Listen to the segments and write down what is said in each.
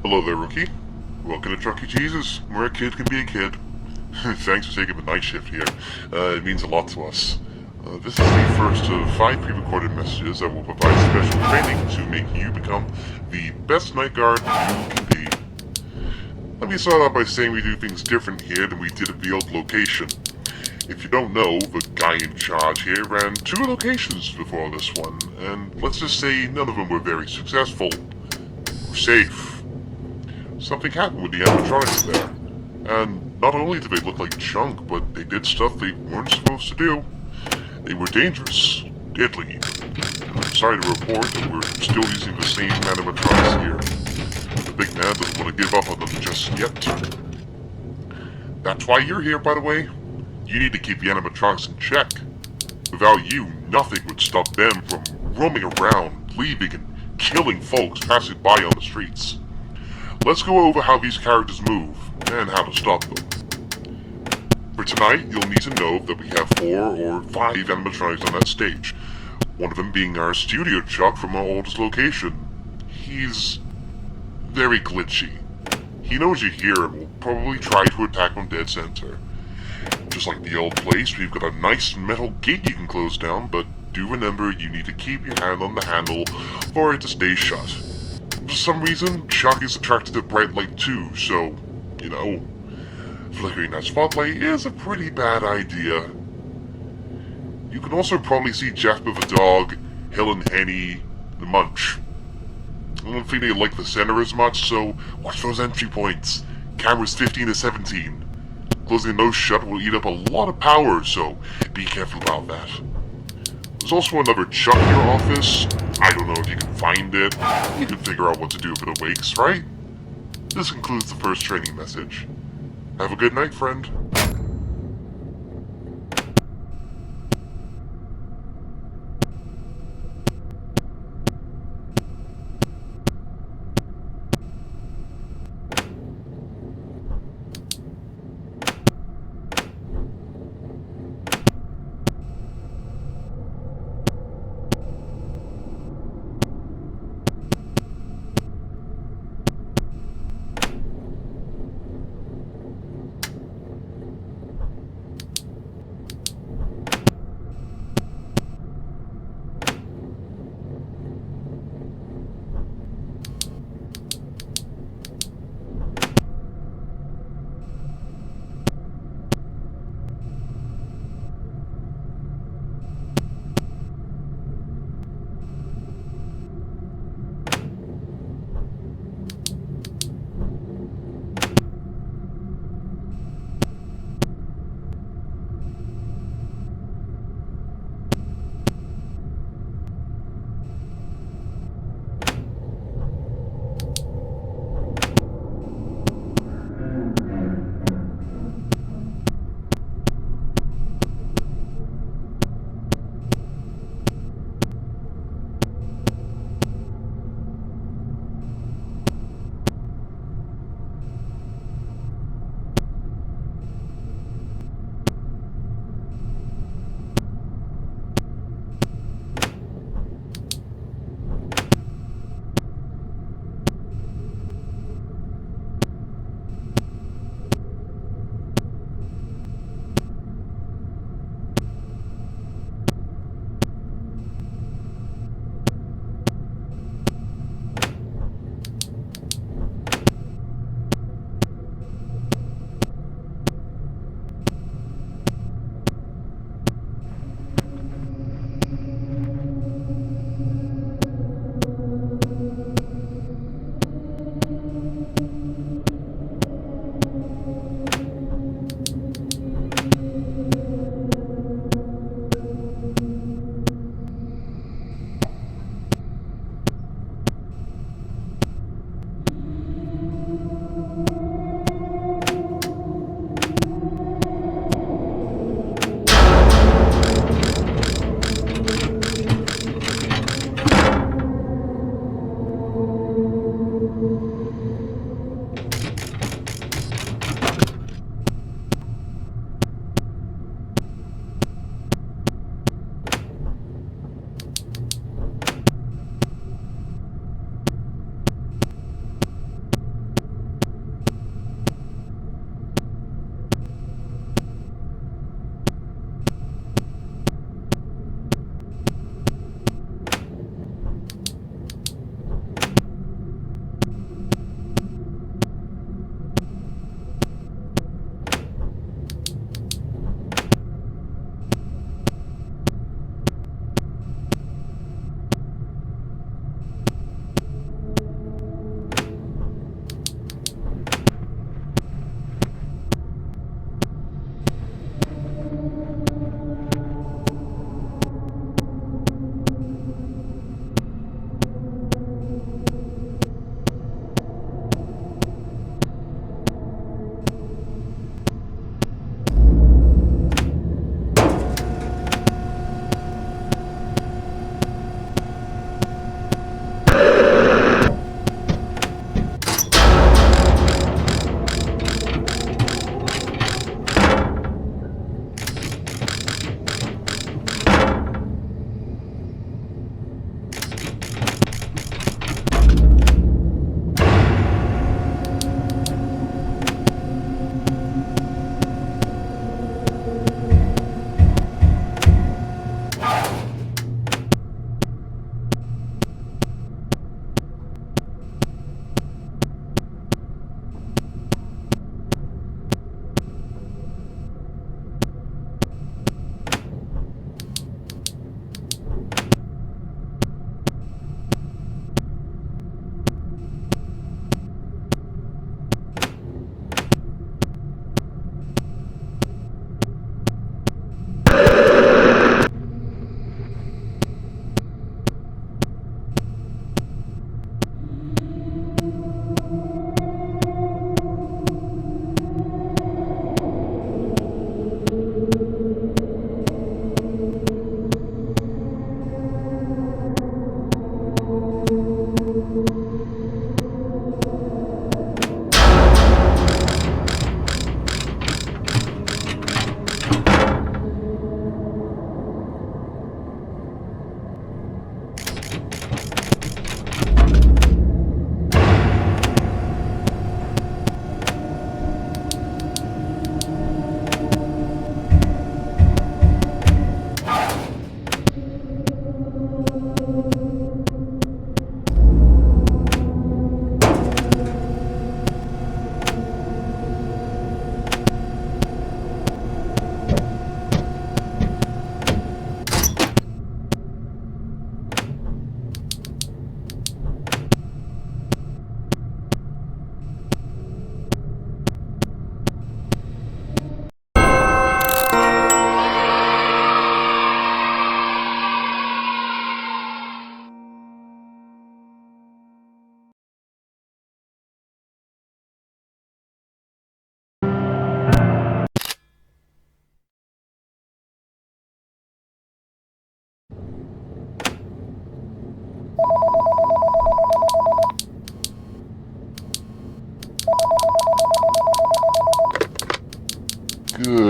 Hello there, rookie. Welcome to Chuck E. Cheese's, where a kid can be a kid. Thanks for taking the night shift here. It means a lot to us. This is the first of 5 pre-recorded messages that will provide special training to make you become the best night guard you can be. Let me start out by saying we do things different here than we did at the old location. If you don't know, the guy in charge here ran 2 locations before this one, and let's just say none of them were very successful. Or safe. Something happened with the animatronics there. And not only did they look like junk, but they did stuff they weren't supposed to do. They were dangerous, deadly. And I'm sorry to report that we're still using the same animatronics here. The big man doesn't want to give up on them just yet. That's why you're here, by the way. You need to keep the animatronics in check. Without you, nothing would stop them from roaming around, leaving and killing folks passing by on the streets. Let's go over how these characters move, and how to stop them. For tonight, you'll need to know that we have 4 or 5 animatronics on that stage. One of them being our studio Chuck from our oldest location. He's very glitchy. He knows you're here and will probably try to attack from dead center. Just like the old place, we've got a nice metal gate you can close down, but do remember you need to keep your hand on the handle for it to stay shut. For some reason, Chuck is attracted to bright light too, so, flickering that spotlight is a pretty bad idea. You can also probably see Jasper the dog, Helen Henny, the Munch. I don't think they like the center as much, so watch those entry points. Cameras 15 to 17. Closing those shut will eat up a lot of power, so be careful about that. There's also another Chuck in your office. I don't know if you can find it. You can figure out what to do if it awakes, right? This concludes the first training message. Have a good night, friend.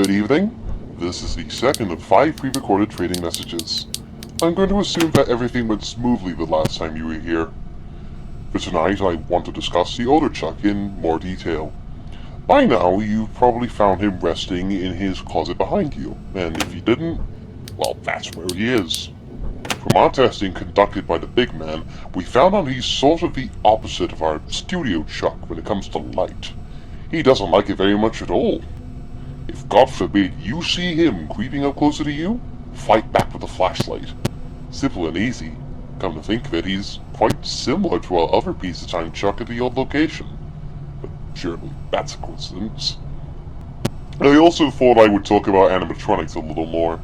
Good evening. This is the second of 5 pre-recorded trading messages. I'm going to assume that everything went smoothly the last time you were here. For tonight, I want to discuss the older Chuck in more detail. By now, you've probably found him resting in his closet behind you, and if you didn't, well, that's where he is. From our testing conducted by the big man, we found out he's sort of the opposite of our studio Chuck when it comes to light. He doesn't like it very much at all. If God forbid you see him creeping up closer to you, fight back with a flashlight. Simple and easy. Come to think of it, he's quite similar to our other piece of time Chuck at the old location. But surely that's a coincidence. I also thought I would talk about animatronics a little more.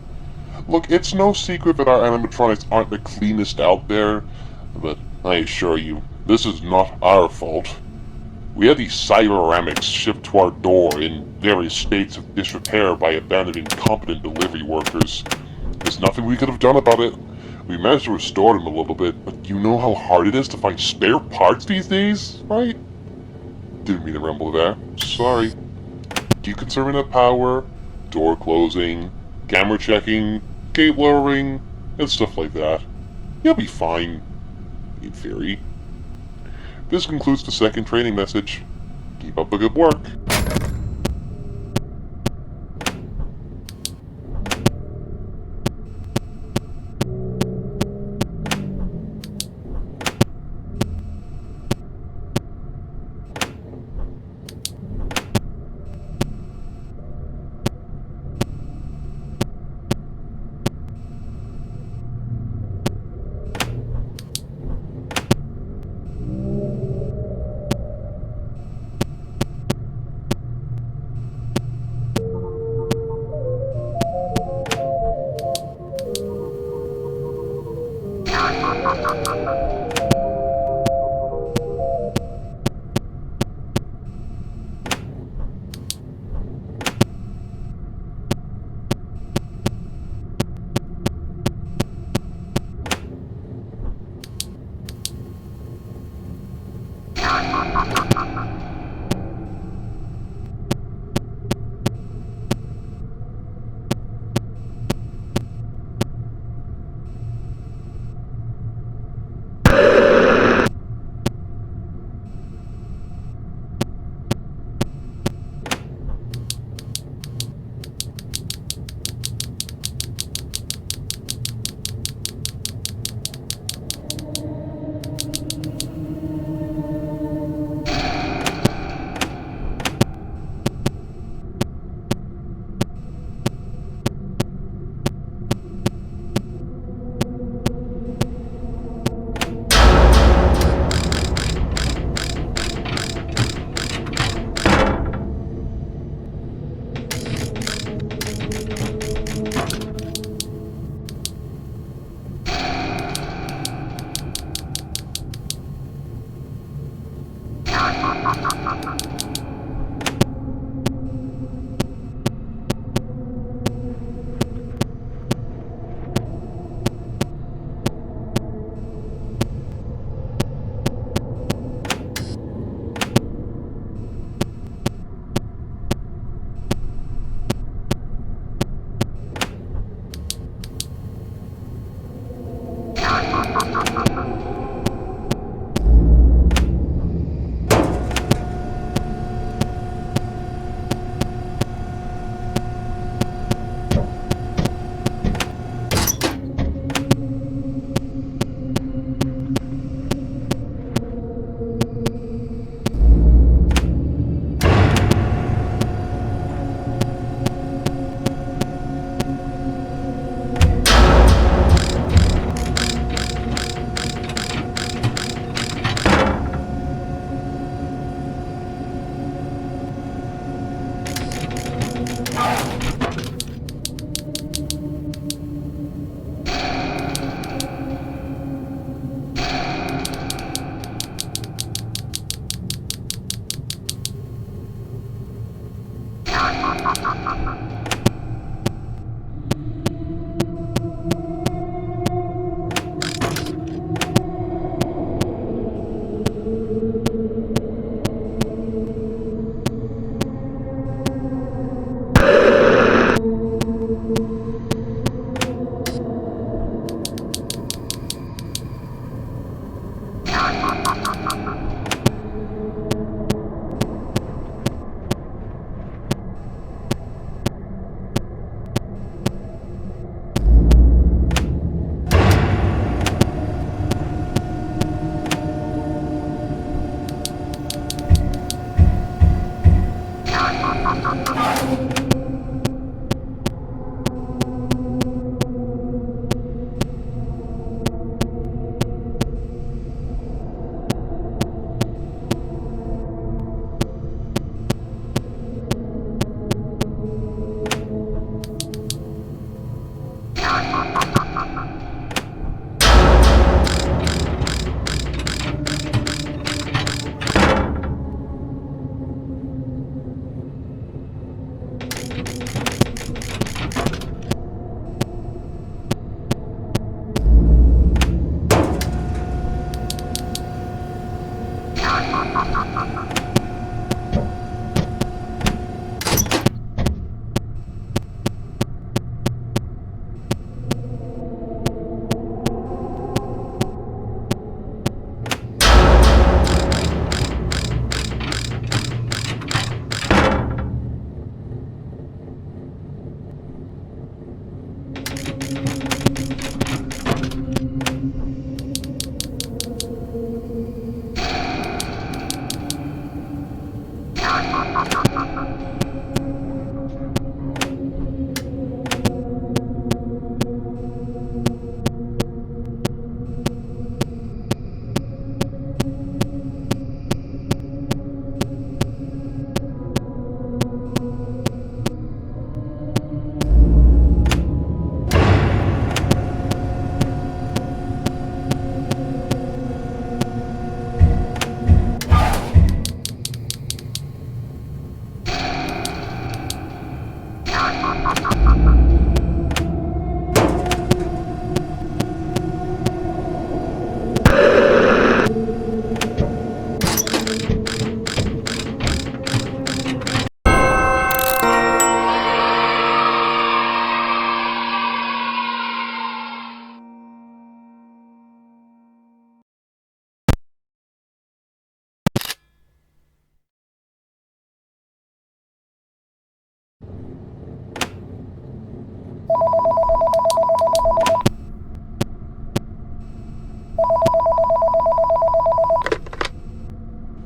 Look, it's no secret that our animatronics aren't the cleanest out there, but I assure you, this is not our fault. We had these cyberamics shipped to our door in various states of disrepair by abandoned incompetent delivery workers. There's nothing we could have done about it. We managed to restore them a little bit, but you know how hard it is to find spare parts these days, right? Didn't mean to ramble there. Sorry. Deconserving of power, door closing, camera checking, gate lowering, and stuff like that. You'll be fine. In theory. This concludes the second training message. Keep up the good work.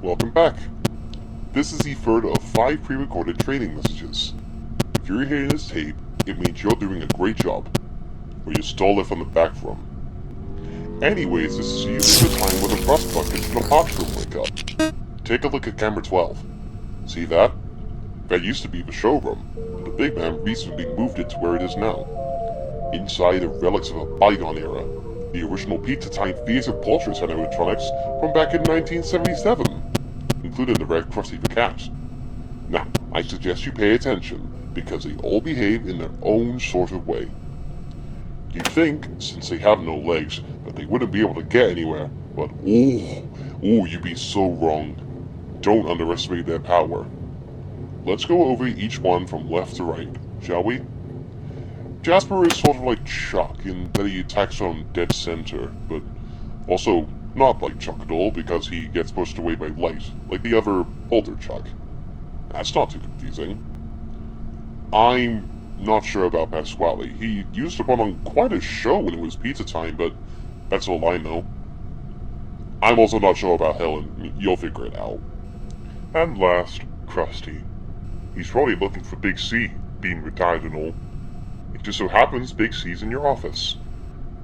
Welcome back. This is the third of 5 pre-recorded training messages. If you're hearing this tape, it means you're doing a great job, or you stole it from the back room. Anyways, this is usually the time where the rust buckets from the box room wake up. Take a look at camera 12. See that? That used to be the showroom, but the big man recently moved it to where it is now. Inside are relics of a bygone era, the original Pizza Time Theater portraits and electronics from back in 1977, including the red Krusty the Cat. Now, I suggest you pay attention, because they all behave in their own sort of way. You'd think, since they have no legs, that they wouldn't be able to get anywhere, but you'd be so wrong. Don't underestimate their power. Let's go over each one from left to right, shall we? Jasper is sort of like Chuck in that he attacks on dead center, but also not like Chuck at all because he gets pushed away by light, like the other older Chuck. That's not too confusing. I'm not sure about Pasquale. He used to put on quite a show when it was pizza time, but that's all I know. I'm also not sure about Helen. You'll figure it out. And last, Krusty. He's probably looking for Big C, being retired and all. It just so happens Big C's in your office.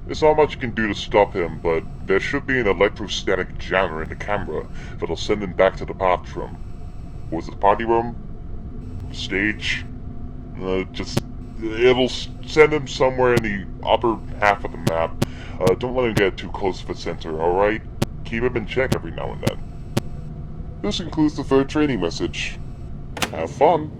There's not much you can do to stop him, but there should be an electrostatic jammer in the camera that'll send him back to the party room. Or was it the party room? The stage? It'll send him somewhere in the upper half of the map. Don't let him get too close to the center, alright? Keep him in check every now and then. This concludes the third training message. Have fun!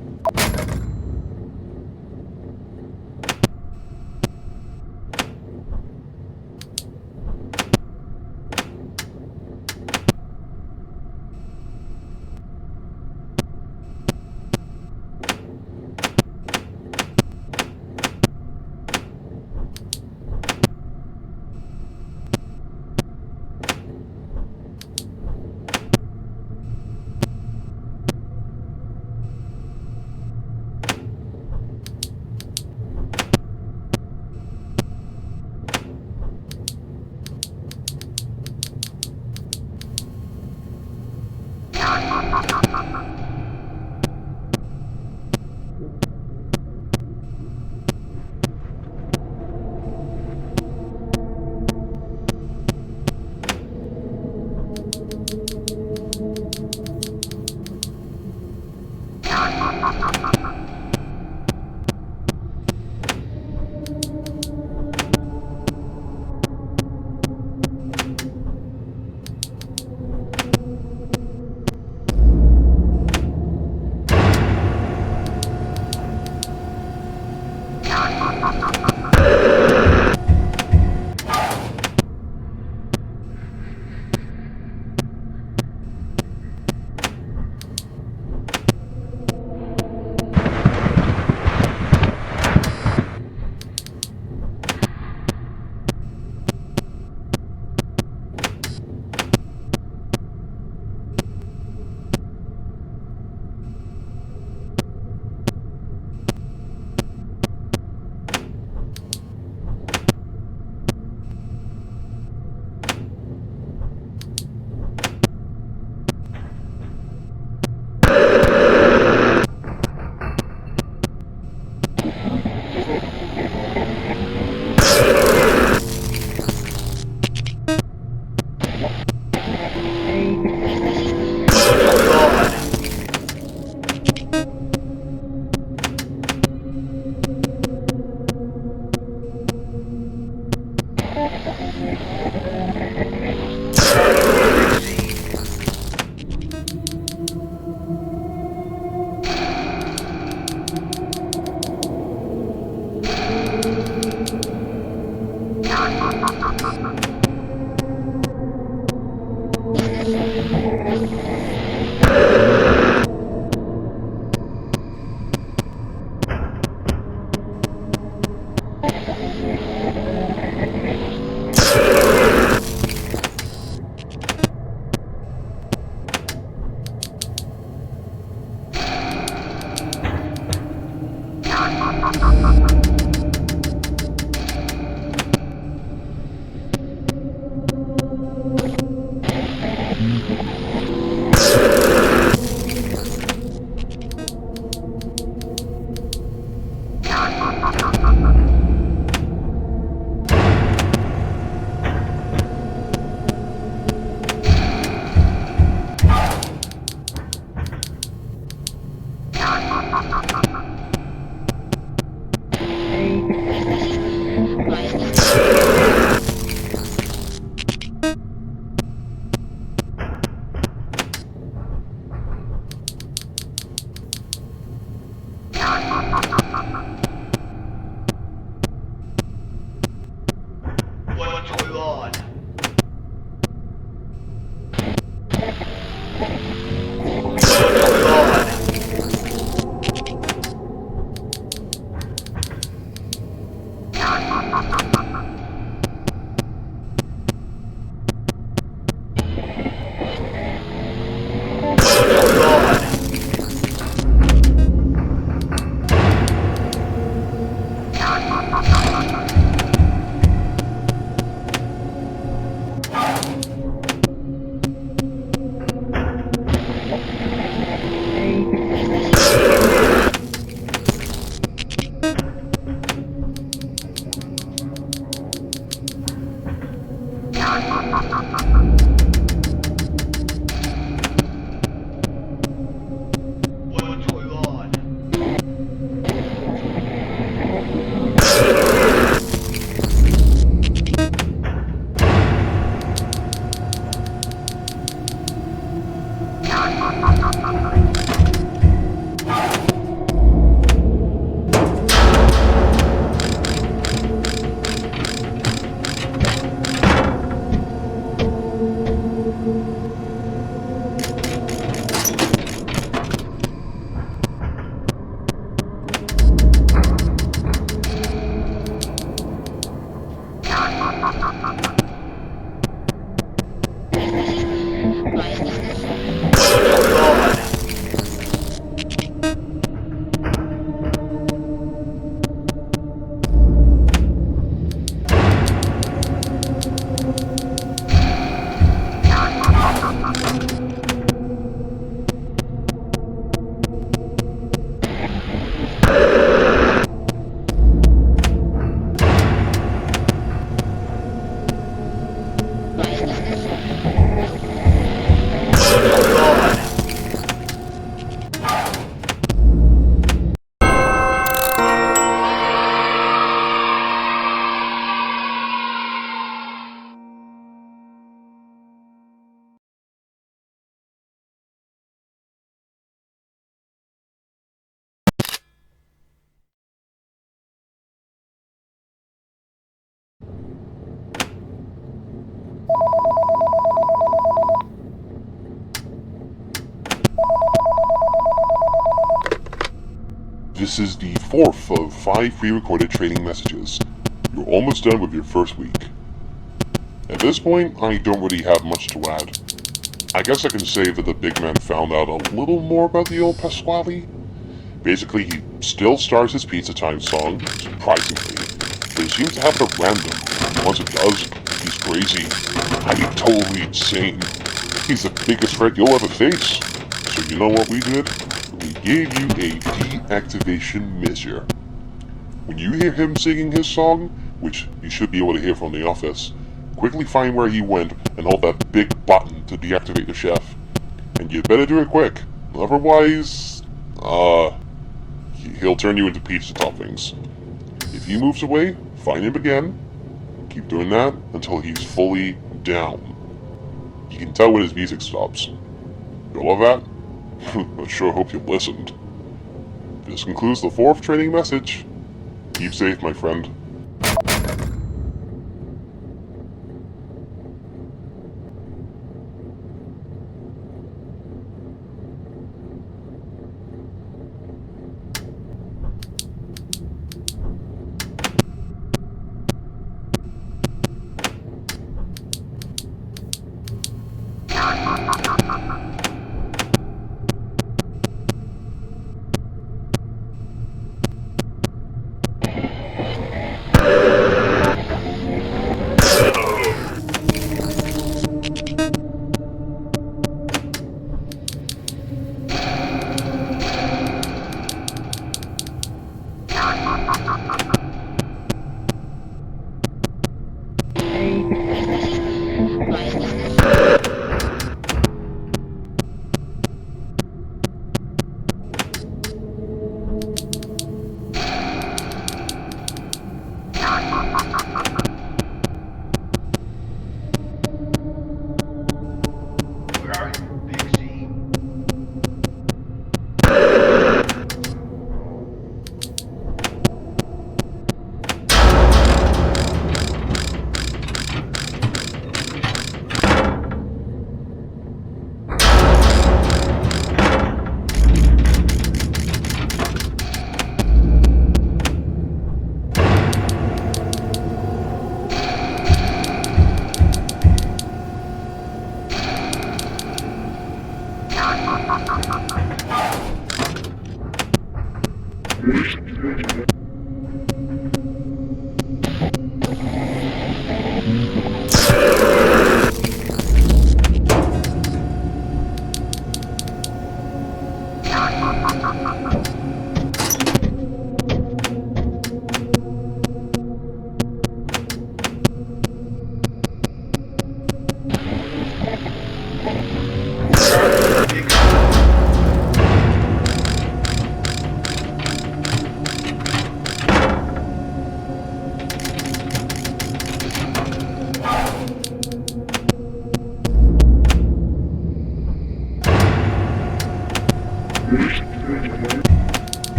What's going on? What's going on? What's going on? What's going on? What's going on? What's going on? This is the fourth of 5 pre-recorded training messages. You're almost done with your first week. At this point, I don't really have much to add. I guess I can say that the big man found out a little more about the old Pasquale. Basically, he still stars his Pizza Time song, surprisingly, but he seems to have it at random. Once it does, he's crazy. I mean, totally insane. He's the biggest threat you'll ever face. So you know what we did? We gave you a deactivation measure. When you hear him singing his song, which you should be able to hear from the office, quickly find where he went and hold that big button to deactivate the chef. And you better do it quick. Otherwise, he'll turn you into pizza toppings. If he moves away, find him again. Keep doing that until he's fully down. You can tell when his music stops. You love that? I sure hope you listened. This concludes the 4th training message. Keep safe, my friend. Where are you, Big Z?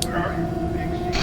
Where are you, Big Z?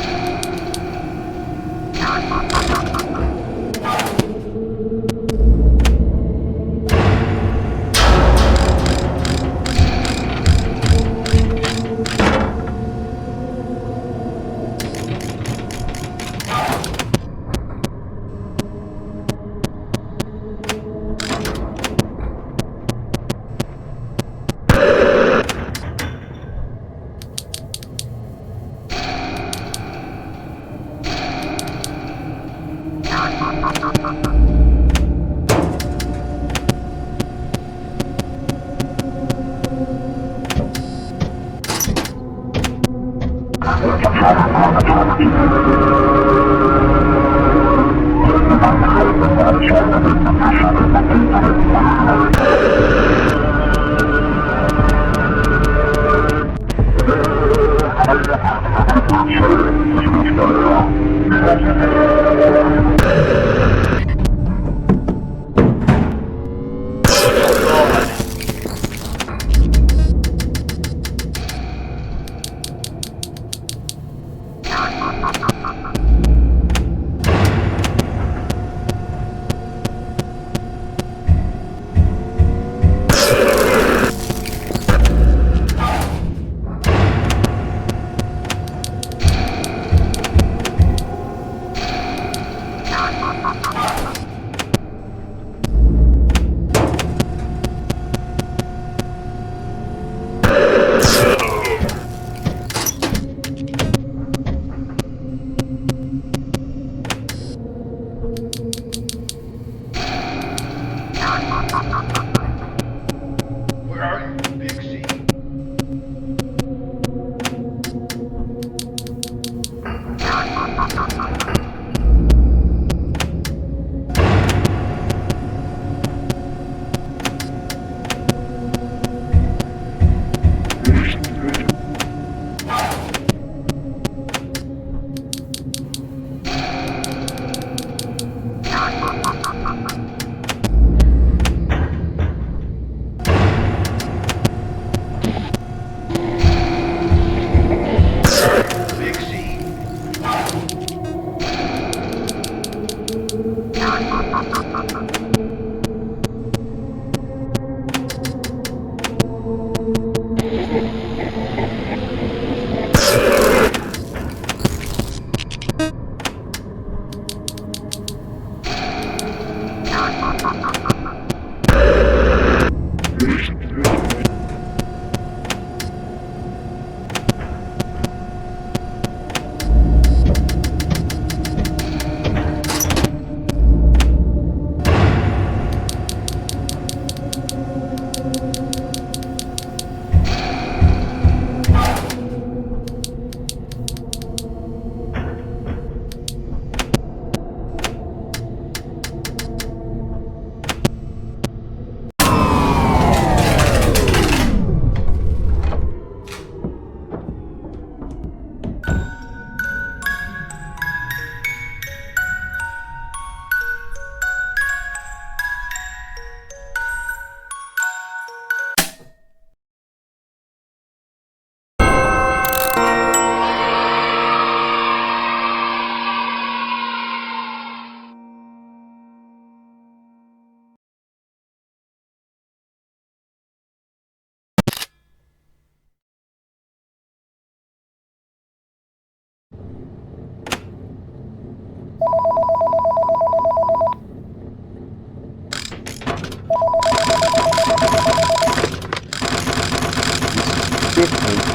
Where are you, Big Z?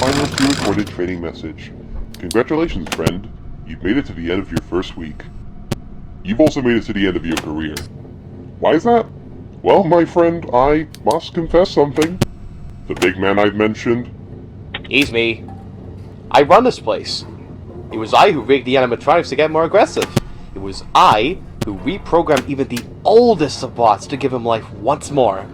final pre-recorded training message. Congratulations, friend. You've made it to the end of your first week. You've also made it to the end of your career. Why is that? Well, my friend, I must confess something. The big man I've mentioned. He's me. I run this place. It was I who rigged the animatronics to get more aggressive. It was I who reprogrammed even the oldest of bots to give him life once more.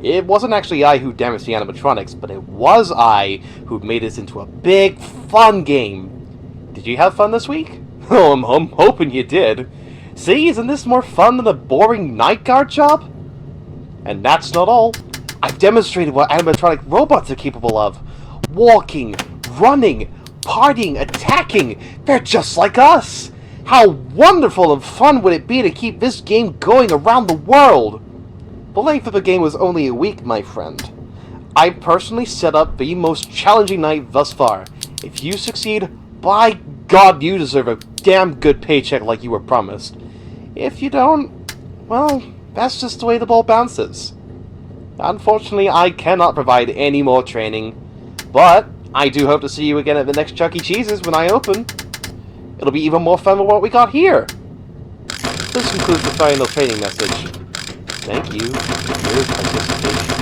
It wasn't actually I who damaged the animatronics, but it was I who made this into a big, fun game. Did you have fun this week? Oh, I'm hoping you did. See, isn't this more fun than the boring night guard job? And that's not all. I've demonstrated what animatronic robots are capable of. Walking, running, partying, attacking. They're just like us. How wonderful and fun would it be to keep this game going around the world? The length of the game was only a week, my friend. I personally set up the most challenging night thus far. If you succeed, by God, you deserve a damn good paycheck like you were promised. If you don't, well, that's just the way the ball bounces. Unfortunately, I cannot provide any more training, but I do hope to see you again at the next Chuck E. Cheese's when I open. It'll be even more fun than what we got here. This concludes the final training message. Thank you for your participation.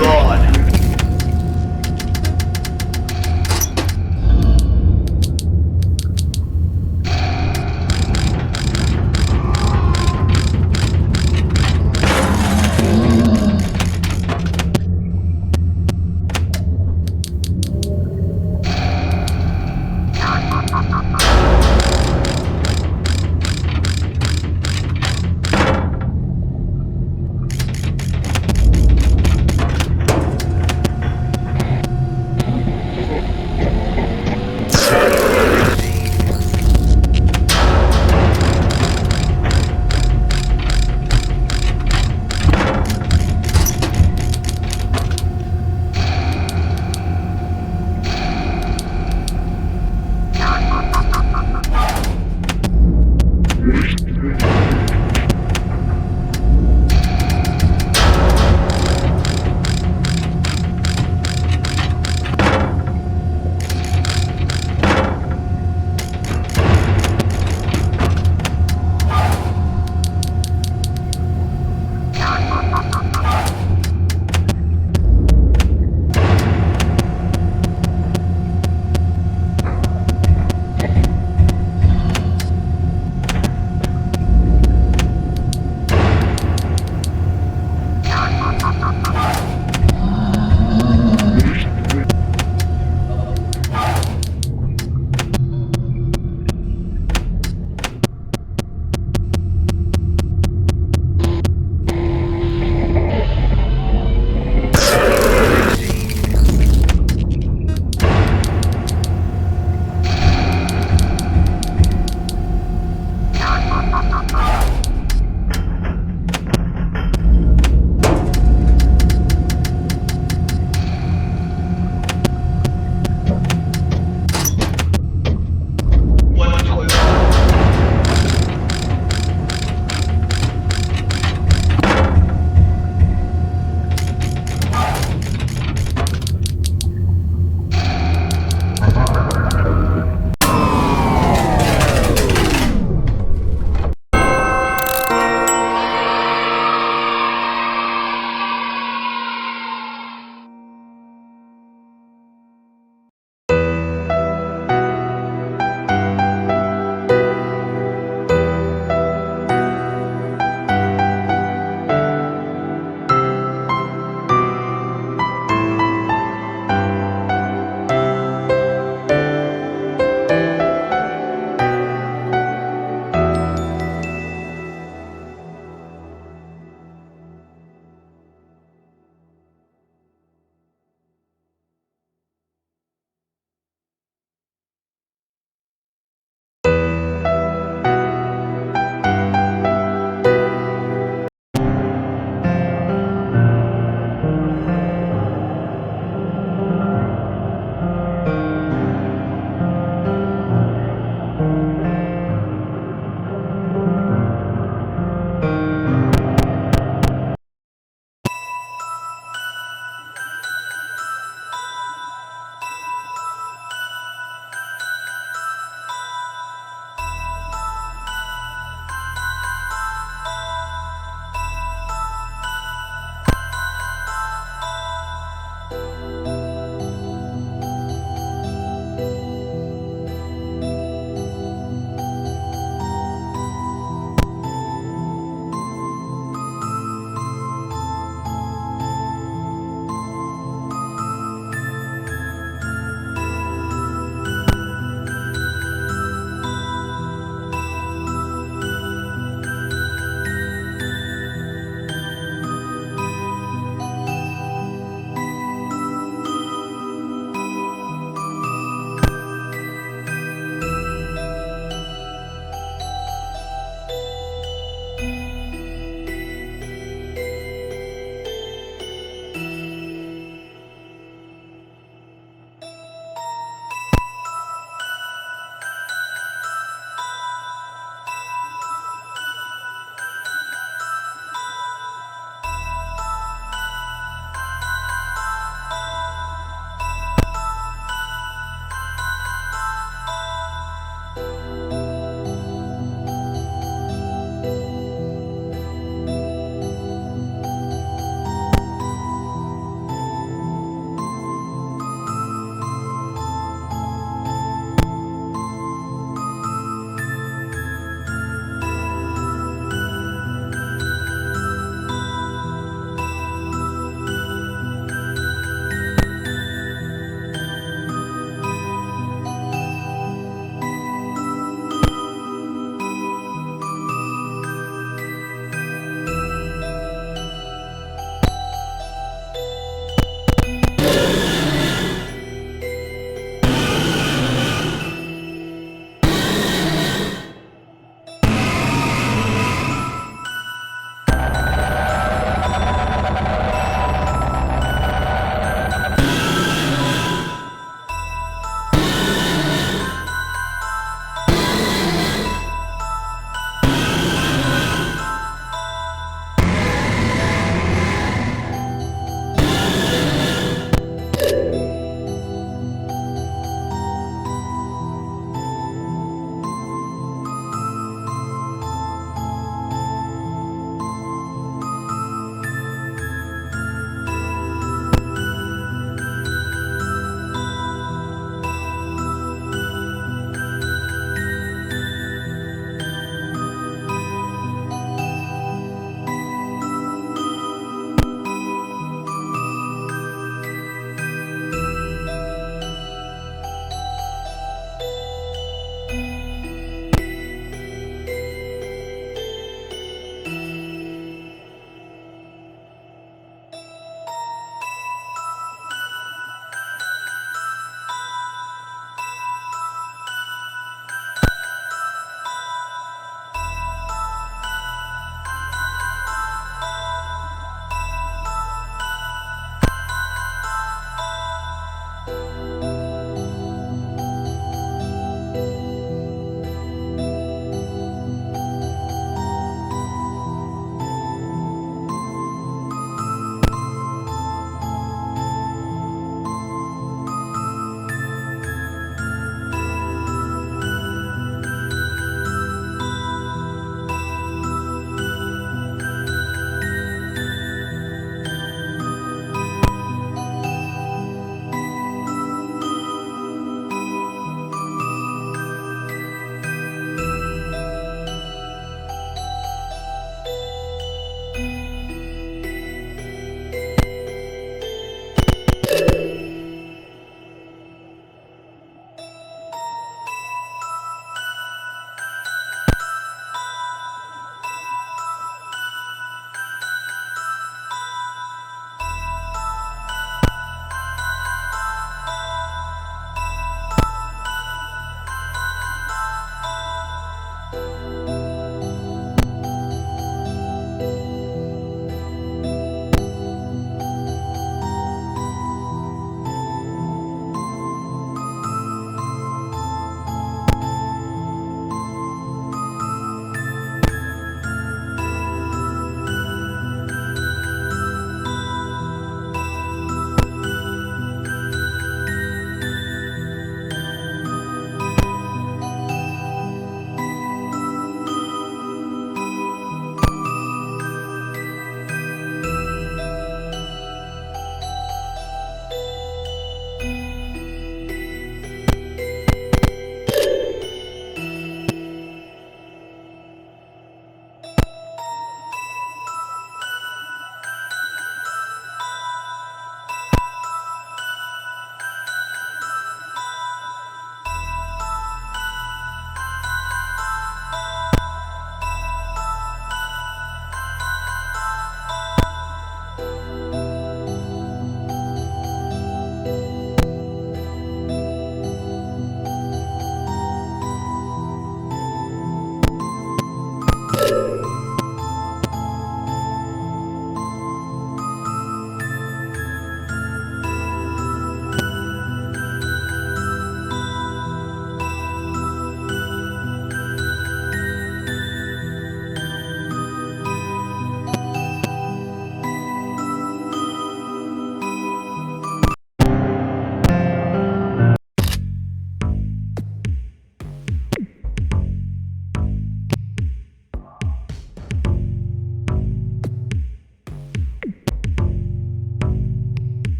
God!